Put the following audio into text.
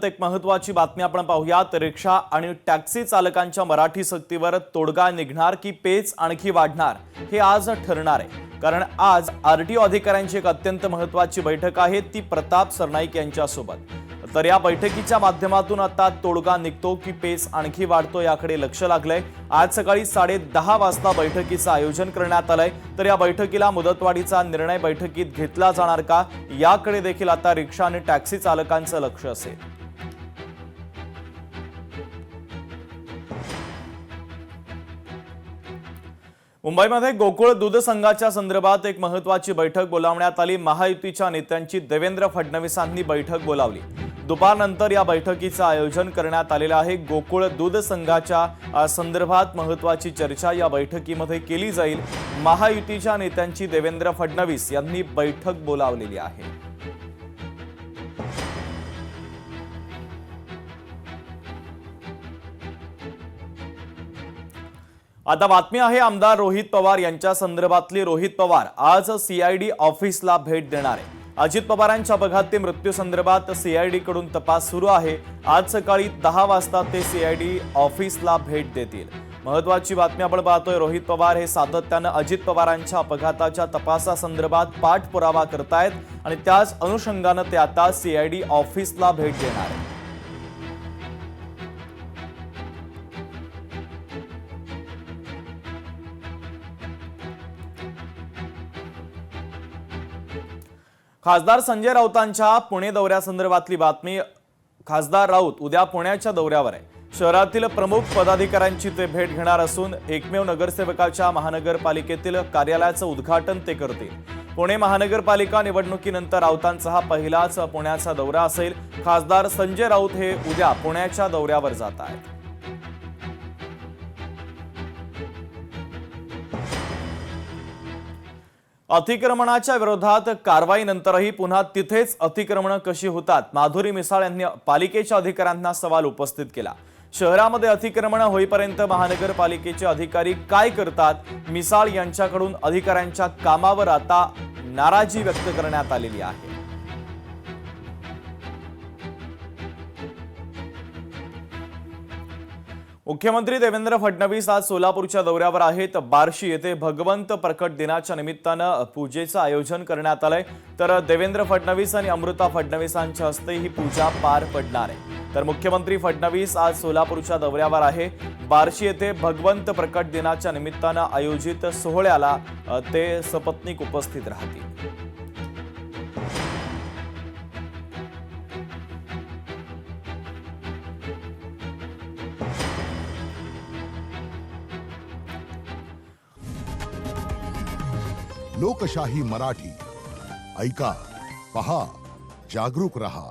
एक महत्त्वाची बातमी आपण पाहूयात। रिक्षा आणि टॅक्सी चालकांच्या मराठी सक्तीवर तोडगा निघणार की पेच आणखी वाढणार हे आज ठरणार आहे। कारण आज आरटीओ अधिकाऱ्यांची एक अत्यंत महत्त्वाची बैठक आहे, ती प्रताप सरनाईक यांच्यासोबत। तर या बैठकीच्या माध्यमातून आता तोडगा निघतो की पेच आणखी वाढतो याकडे लक्ष लागलंय। आज सकाळी 10:30 वाजता बैठकीचं आयोजन करण्यात आलंय। तर या बैठकीला मुदतवाढीचा निर्णय बैठकीत घेतला जाणार का याकडे देखील आता रिक्षा आणि टॅक्सी चालकांचं लक्ष असेल। मुंबईमध्ये गोकुळ दूध संघाच्या संदर्भात एक महत्त्वाची बैठक बोलावण्यात आली। महायुतीच्या नेत्यांची देवेंद्र फडणवीसांनी बैठक बोलावली। दुपारनंतर या बैठकीचं आयोजन करण्यात आलेलं आहे। गोकुळ दूध संघाच्या संदर्भात महत्त्वाची चर्चा या बैठकीमध्ये केली जाईल। महायुतीच्या नेत्यांची देवेंद्र फडणवीस यांनी बैठक बोलावलेली आहे। आता बातमी आहे आमदार रोहित पवार यांच्या संदर्भातली। रोहित पवार आज सीआयडी ऑफिसला भेट देणार आहे। अजित पवारांच्या अपघाती मृत्यू संदर्भात सीआयडी कडून तपास सुरू आहे। आज सकाळी 10 वाजता ते सीआयडी ऑफिसला भेट देतील। महत्त्वाची बातमी आपण पाहतोय। रोहित पवार हे सातत्याने अजित पवारांच्या अपघाताच्या तपासासंदर्भात पाठपुरावा करतायत आणि त्याच अनुषंगाने ते आता सीआयडी ऑफिसला भेट देणार आहेत। खासदार संजय राऊतांच्या पुणे दौऱ्यासंदर्भातली बातमी। खासदार राऊत उद्या पुण्याच्या दौऱ्यावर आहे। शहरातील प्रमुख पदाधिकाऱ्यांची ते भेट घेणार असून एकमेव नगरसेवकाच्या महानगरपालिकेतील कार्यालयाचं उद्घाटन ते करतील। पुणे महानगरपालिका निवडणुकीनंतर राऊतांचा हा पहिलाच पुण्याचा दौरा असेल। खासदार संजय राऊत हे उद्या पुण्याच्या दौऱ्यावर जात आहेत। अतिक्रमणाच्या विरोधात कारवाईनंतरही पुन्हा तिथेच अतिक्रमण कशी होतात, माधुरी मिसाळ यांनी पालिकेच्या अधिकाऱ्यांना सवाल उपस्थित केला। शहरामध्ये अतिक्रमण होईपर्यंत महानगरपालिकेचे अधिकारी काय करतात? मिसाळ यांच्याकडून अधिकाऱ्यांच्या कामावर आता नाराजी व्यक्त करण्यात आलेली आहे। मुख्यमंत्री देवेंद्र फडणवीस आज सोलापूरच्या दौऱ्यावर आहेत। बार्शी येथे भगवंत प्रकट दिनाच्या निमित्तानं पूजेचं आयोजन करण्यात आलंय। तर देवेंद्र फडणवीस आणि अमृता फडणवीसांच्या हस्ते ही पूजा पार पडणार आहे। तर मुख्यमंत्री फडणवीस आज सोलापूरच्या दौऱ्यावर आहे। बार्शी येथे भगवंत प्रकट दिनाच्या निमित्तानं आयोजित सोहळ्याला ते सपत्नीक उपस्थित राहतील। लोकशाही मराठी ऐका, पहा, जागरूक रहा।